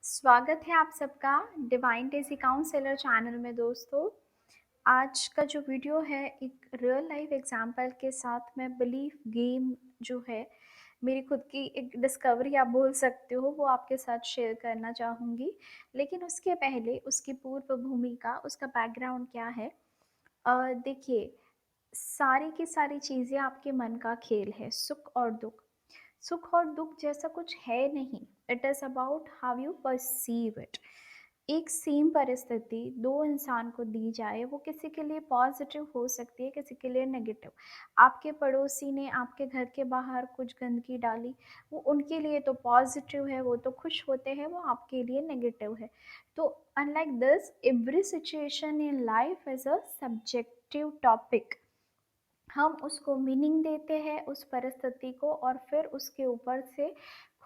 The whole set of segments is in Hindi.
स्वागत है आप सबका डिवाइन डेज़ी काउंसलर चैनल में दोस्तों। आज का जो वीडियो है एक रियल लाइफ एग्जांपल के साथ मैं बिलीफ गेम जो है मेरी खुद की एक डिस्कवरी आप बोल सकते हो वो आपके साथ शेयर करना चाहूँगी। लेकिन उसके पहले उसकी पूर्व भूमिका उसका बैकग्राउंड क्या है। देखिए, सारी की सारी चीज़ें आपके मन का खेल है, सुख और दुख। सुख और दुख जैसा कुछ है नहीं, it is about how you perceive it. एक सेम परिस्थिति दो इंसान को दी जाए, वो किसी के लिए पॉजिटिव हो सकती है, किसी के लिए नेगेटिव। आपके पड़ोसी ने आपके घर के बाहर कुछ गंदगी डाली, वो उनके लिए तो पॉजिटिव है, वो तो खुश होते हैं, वो आपके लिए नेगेटिव है। तो unlike this every situation in life is a subjective topic. हम उसको मीनिंग देते हैं उस परिस्थिति को और फिर उसके ऊपर से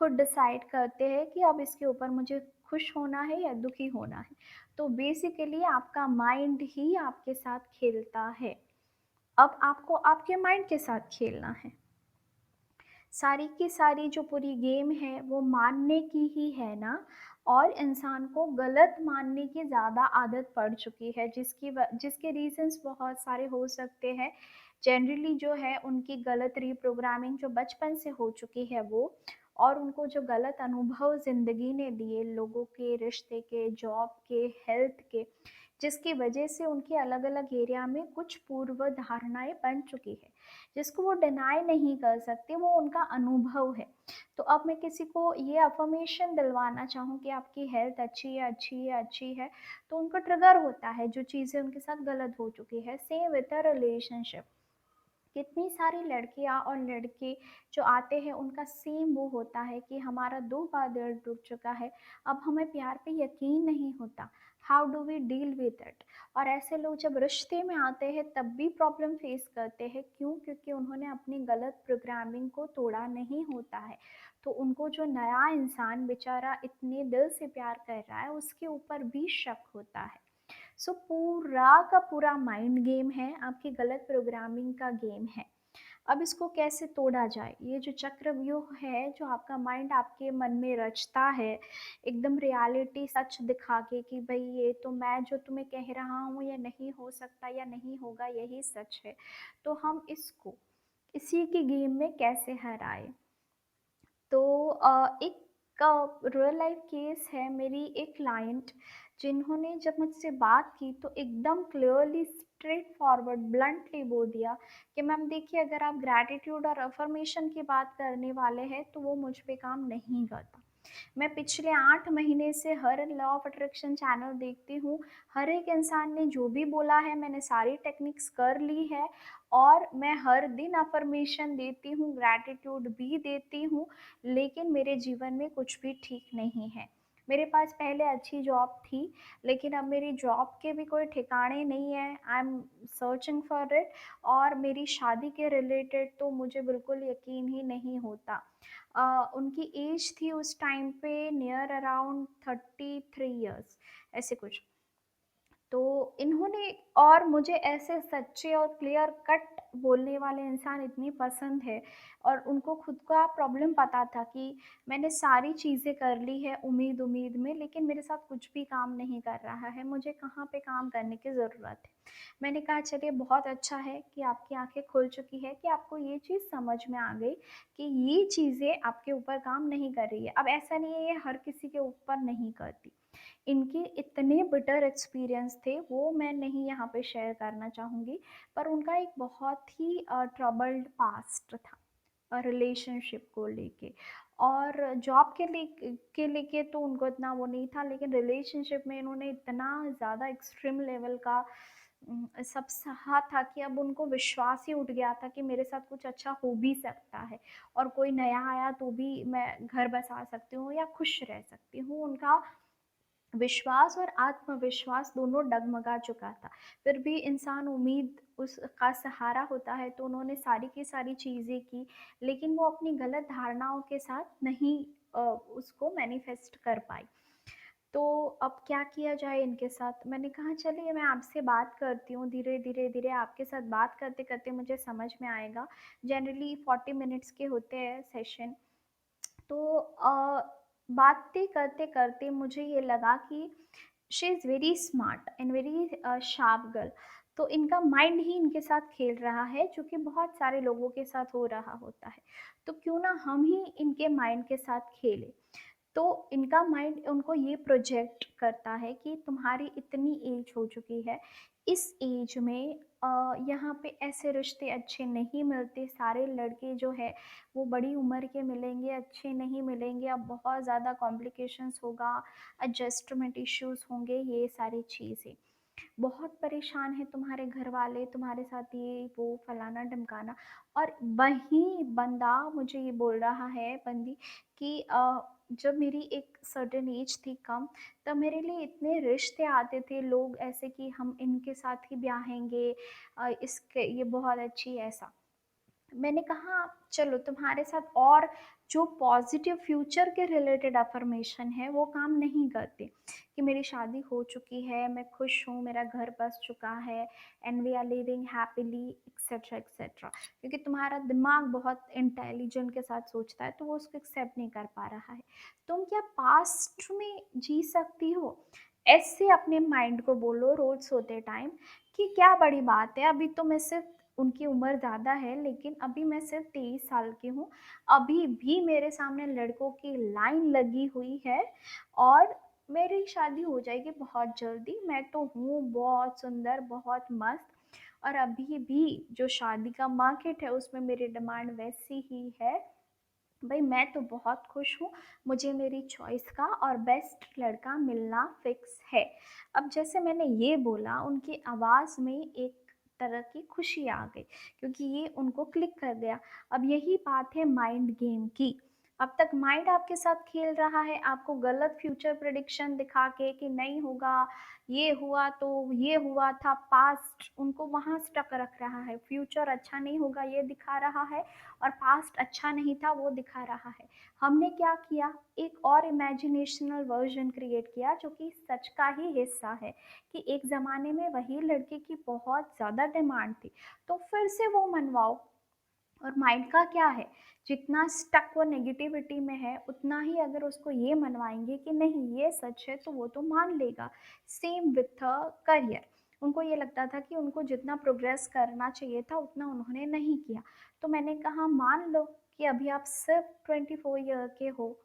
खुद डिसाइड करते हैं कि अब इसके ऊपर मुझे खुश होना है या दुखी होना है। तो बेसिकली आपका माइंड ही आपके साथ खेलता है। अब आपको आपके माइंड के साथ खेलना है। सारी की सारी जो पूरी गेम है वो मानने की ही है ना। और इंसान को गलत मानने की ज़्यादा आदत पड़ चुकी है जिसके रीजंस बहुत सारे हो सकते हैं। जनरली जो है उनकी गलत रीप्रोग्रामिंग जो बचपन से हो चुकी है वो, और उनको जो गलत अनुभव ज़िंदगी ने दिए लोगों के, रिश्ते के, जॉब के, हेल्थ के, जिसकी वजह से उनके अलग अलग एरिया में कुछ पूर्व धारणाएं बन चुकी है जिसको वो डिनाई नहीं कर सकते, वो उनका अनुभव है। तो अब मैं किसी को ये अफर्मेशन दिलवाना चाहूँ कि आपकी हेल्थ अच्छी है, अच्छी है, अच्छी है, तो उनको ट्रिगर होता है जो चीज़ें उनके साथ गलत हो चुकी है। सेम विद अ रिलेशनशिप, कितनी सारी लड़कियां और लड़के जो आते हैं उनका सेम वो होता है कि हमारा 2 बार दिल टूट चुका है, अब हमें प्यार पे यकीन नहीं होता, how do we deal with it. और ऐसे लोग जब रिश्ते में आते हैं तब भी प्रॉब्लम फेस करते हैं, क्यों? क्योंकि उन्होंने अपनी गलत प्रोग्रामिंग को तोड़ा नहीं होता है। तो उनको जो नया इंसान बेचारा इतने दिल से प्यार कर रहा है उसके ऊपर भी शक होता है। सो पूरा का पूरा माइंड गेम है, आपकी गलत प्रोग्रामिंग का गेम है। अब इसको कैसे तोड़ा जाए? ये जो चक्रव्यूह है, जो आपका माइंड आपके मन में रचता है, एकदम रियलिटी सच दिखा के कि भई ये तो मैं जो तुम्हें कह रहा हूँ ये नहीं हो सकता या नहीं होगा, यही सच है। तो हम इसको इसी के गेम में कैसे हराएँ? तो एक रियल लाइफ केस है, मेरी एक क्लाइंट जिन्होंने जब मुझसे बात की तो एकदम क्लियरली स्ट्रेट फॉरवर्ड ब्लंटली बोल दिया कि मैम देखिए, अगर आप ग्रैटिट्यूड और अफर्मेशन की बात करने वाले हैं तो वो मुझ पे काम नहीं करता। मैं पिछले 8 महीने से हर लॉ ऑफ अट्रैक्शन चैनल देखती हूँ। हर एक इंसान ने जो भी बोला है मैंने सारी टेक्निक्स कर ली है, और मैं हर दिन अफ़र्मेशन देती हूँ, ग्रैटिट्यूड भी देती हूँ, लेकिन मेरे जीवन में कुछ भी ठीक नहीं है। मेरे पास पहले अच्छी जॉब थी, लेकिन अब मेरी जॉब के भी कोई ठिकाने नहीं है। I am searching for it. और मेरी शादी के रिलेटेड तो मुझे बिल्कुल यकीन ही नहीं होता। उनकी एज थी उस टाइम पे नियर अराउंड 33 इयर्स, ऐसे कुछ। तो इन्होंने, और मुझे ऐसे सच्चे और क्लियर कट बोलने वाले इंसान इतनी पसंद है, और उनको खुद का प्रॉब्लम पता था कि मैंने सारी चीज़ें कर ली है उम्मीद उम्मीद में, लेकिन मेरे साथ कुछ भी काम नहीं कर रहा है, मुझे कहाँ पे काम करने की ज़रूरत है। मैंने कहा चलिए बहुत अच्छा है कि आपकी आंखें खुल चुकी है, कि आपको ये चीज़ समझ में आ गई कि ये चीज़ें आपके ऊपर काम नहीं कर रही है। अब ऐसा नहीं है ये हर किसी के ऊपर नहीं करती, इनके इतने बिटर एक्सपीरियंस थे वो मैं नहीं यहाँ पे शेयर करना चाहूँगी। पर उनका एक बहुत ही ट्रबल्ड पास्ट था रिलेशनशिप को लेके, और जॉब के लेके तो उनको इतना वो नहीं था, लेकिन रिलेशनशिप में इन्होंने इतना ज़्यादा एक्सट्रीम लेवल का सब सहा था कि अब उनको विश्वास ही उठ गया था कि मेरे साथ कुछ अच्छा हो भी सकता है, और कोई नया आया तो भी मैं घर बसा सकती हूँ या खुश रह सकती हूँ। उनका विश्वास और आत्मविश्वास दोनों डगमगा चुका था। फिर भी इंसान उम्मीद उसका सहारा होता है, तो उन्होंने सारी की सारी चीज़ें की, लेकिन वो अपनी गलत धारणाओं के साथ नहीं उसको मैनिफेस्ट कर पाई। तो अब क्या किया जाए इनके साथ? मैंने कहा चलिए मैं आपसे बात करती हूँ, धीरे-धीरे आपके साथ बात करते-करते मुझे समझ में आएगा। जनरली 40 मिनट्स के होते हैं सेशन। तो बातें करते-करते मुझे ये लगा कि she is very smart and very sharp girl. तो इनका माइंड ही इनके साथ खेल रहा है, जो कि बहुत सारे लोगों के साथ हो रहा होता है। तो क्यों ना हम ही इनके माइंड के साथ खेलें। तो इनका माइंड उनको ये प्रोजेक्ट करता है कि तुम्हारी इतनी एज हो चुकी है, इस एज में यहाँ पे ऐसे रिश्ते अच्छे नहीं मिलते, सारे लड़के जो है वो बड़ी उम्र के मिलेंगे, अच्छे नहीं मिलेंगे, अब बहुत ज़्यादा कॉम्प्लिकेशंस होगा, एडजस्टमेंट इश्यूज़ होंगे, ये सारी चीज़ें। बहुत परेशान हैं तुम्हारे घर वाले, तुम्हारे साथ ये वो फलाना ढिमकाना। और वही बंदा मुझे ये बोल रहा है, बंदी, कि जब मेरी एक सर्टेन एज थी कम, तब मेरे लिए इतने रिश्ते आते थे, लोग ऐसे कि हम इनके साथ ही ब्याहेंगे, इसके ये बहुत अच्छी ऐसा। मैंने कहा चलो तुम्हारे साथ और जो पॉजिटिव फ्यूचर के रिलेटेड अफर्मेशन है वो काम नहीं करते, कि मेरी शादी हो चुकी है, मैं खुश हूँ, मेरा घर बस चुका है, and we are living happily etcetera etcetera. क्योंकि तुम्हारा दिमाग बहुत इंटेलिजेंट के साथ सोचता है, तो वो उसको एक्सेप्ट नहीं कर पा रहा है। तुम क्या पास्ट में जी सकती हो? ऐसे अपने माइंड को बोलो रोज सोते टाइम कि क्या बड़ी बात है, अभी तो मैं सिर्फ, उनकी उम्र ज़्यादा है लेकिन अभी मैं सिर्फ 23 साल की हूँ, अभी भी मेरे सामने लड़कों की लाइन लगी हुई है और मेरी शादी हो जाएगी बहुत जल्दी, मैं तो हूँ बहुत सुंदर, बहुत मस्त। और अभी भी जो शादी का मार्केट है उसमें मेरी डिमांड वैसी ही है। भाई मैं तो बहुत खुश हूँ, मुझे मेरी चॉइस का और बेस्ट लड़का मिलना फिक्स है। अब जैसे मैंने ये बोला, उनकी आवाज़ में एक तरह की खुशी आ गई, क्योंकि ये उनको क्लिक कर गया। अब यही बात है माइंड गेम की। अब तक माइंड आपके साथ खेल रहा है, आपको गलत फ्यूचर प्रेडिक्शन दिखा के कि नहीं होगा, ये हुआ तो ये हुआ था, पास्ट उनको वहाँ स्टक रख रहा है, फ्यूचर अच्छा नहीं होगा ये दिखा रहा है, और पास्ट अच्छा नहीं था वो दिखा रहा है। हमने क्या किया, एक और इमेजिनेशनल वर्जन क्रिएट किया जो कि सच का ही हिस्सा है, कि एक ज़माने में वही लड़के की बहुत ज़्यादा डिमांड थी, तो फिर से वो मनवाओ। और माइंड का क्या है, जितना स्टक वो नेगेटिविटी में है उतना ही अगर उसको ये मनवाएंगे कि नहीं ये सच है, तो वो तो मान लेगा। सेम विथ करियर, उनको ये लगता था कि उनको जितना प्रोग्रेस करना चाहिए था उतना उन्होंने नहीं किया। तो मैंने कहा मान लो कि अभी आप सिर्फ 24 ईयर के हो,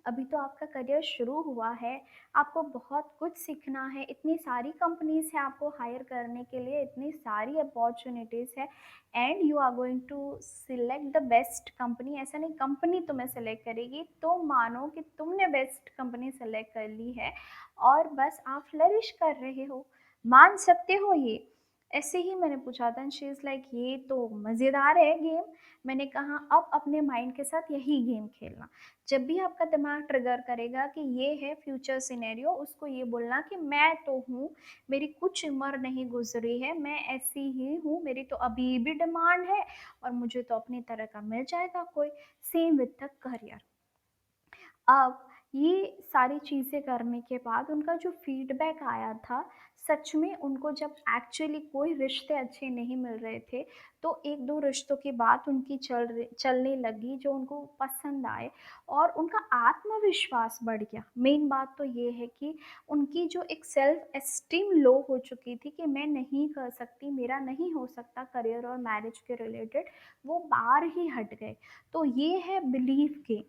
अभी तो आपका करियर शुरू हुआ है, आपको बहुत कुछ सीखना है, इतनी सारी कंपनीज़ हैं आपको हायर करने के लिए, इतनी सारी अपॉर्चुनिटीज़ है, and you are going to select the best company. ऐसा नहीं कंपनी तुम्हें सेलेक्ट करेगी, तो मानो कि तुमने बेस्ट कंपनी सेलेक्ट कर ली है और बस आप फ्लरिश कर रहे हो, मान सकते हो ये? ऐसे ही मैंने पूछा था, शी इज़ लाइक ये तो मज़ेदार है गेम। मैंने कहा अब अपने माइंड के साथ यही गेम खेलना। जब भी आपका दिमाग ट्रिगर करेगा कि ये है फ्यूचर सिनेरियो, उसको ये बोलना कि मैं तो हूँ, मेरी कुछ उम्र नहीं गुजरी है, मैं ऐसी ही हूँ, मेरी तो अभी भी डिमांड है और मुझे तो अपनी तरह का मिल जाएगा कोई। Same with the career. अब ये सारी चीज़ें करने के बाद उनका जो फीडबैक आया था, सच में उनको जब एक्चुअली कोई रिश्ते अच्छे नहीं मिल रहे थे, तो 1-2 रिश्तों की बात उनकी चलने लगी जो उनको पसंद आए, और उनका आत्मविश्वास बढ़ गया। मेन बात तो ये है कि उनकी जो एक सेल्फ एस्टीम लो हो चुकी थी कि मैं नहीं कर सकती, मेरा नहीं हो सकता करियर और मैरिज के रिलेटेड, वो बार ही हट गए। तो ये है बिलीफ गेम।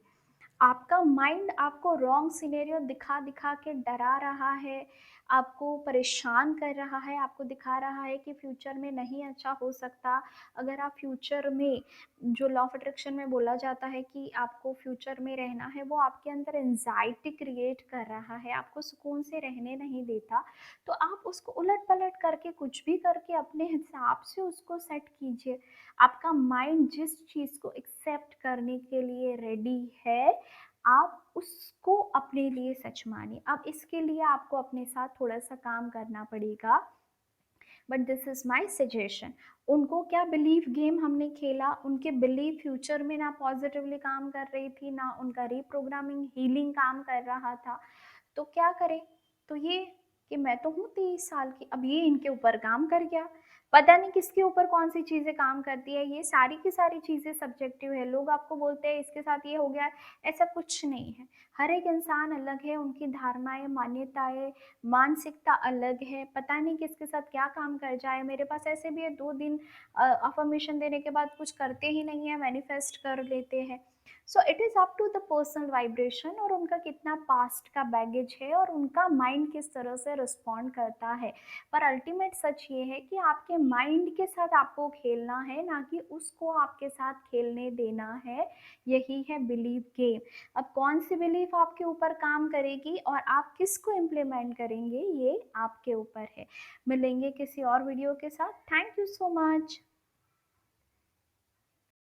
आपका माइंड आपको रॉन्ग सिनेरियो दिखा दिखा के डरा रहा है, आपको परेशान कर रहा है, आपको दिखा रहा है कि फ्यूचर में नहीं अच्छा हो सकता। अगर आप फ्यूचर में, जो लॉ ऑफ अट्रैक्शन में बोला जाता है कि आपको फ्यूचर में रहना है, वो आपके अंदर एंजाइटी क्रिएट कर रहा है, आपको सुकून से रहने नहीं देता, तो आप उसको उलट पलट करके कुछ भी करके अपने हिसाब से उसको सेट कीजिए। आपका माइंड जिस चीज़ को एक्सेप्ट करने के लिए रेडी है, आप उसको अपने लिए सच मानिए। अब इसके लिए आपको अपने साथ थोड़ा-सा काम करना पड़ेगा, but this is my suggestion. उनको क्या बिलीफ गेम हमने खेला, उनके बिलीफ फ्यूचर में ना पॉजिटिवली काम कर रही थी, ना उनका रीप्रोग्रामिंग हीलिंग काम कर रहा था। तो क्या करें? तो ये कि मैं तो हूँ 23 साल की, अब ये इनके ऊपर काम कर गया। पता नहीं किसके ऊपर कौन-सी चीज़ें काम करती है, ये सारी की सारी चीज़ें सब्जेक्टिव है। लोग आपको बोलते हैं इसके साथ ये हो गया है, ऐसा कुछ नहीं है। हर एक इंसान अलग है, उनकी धारणाएँ, मान्यताएँ, मानसिकता अलग है। पता नहीं किसके साथ क्या काम कर जाए। मेरे पास ऐसे भी है 2 दिन अफ़र्मेशन देने के बाद कुछ करते ही नहीं है, मैनिफेस्ट कर लेते हैं। So it is up to the personal vibration और उनका कितना पास्ट का बैगेज है और उनका माइंड किस तरह से रिस्पॉन्ड करता है। पर अल्टीमेट सच ये है कि आपके माइंड के साथ आपको खेलना है, ना कि उसको आपके साथ खेलने देना है। यही है बिलीव गेम। अब कौन सी बिलीफ आपके ऊपर काम करेगी और आप किसको इम्प्लीमेंट करेंगे, ये आपके ऊपर है। मिलेंगे किसी और वीडियो के साथ। Thank you so much.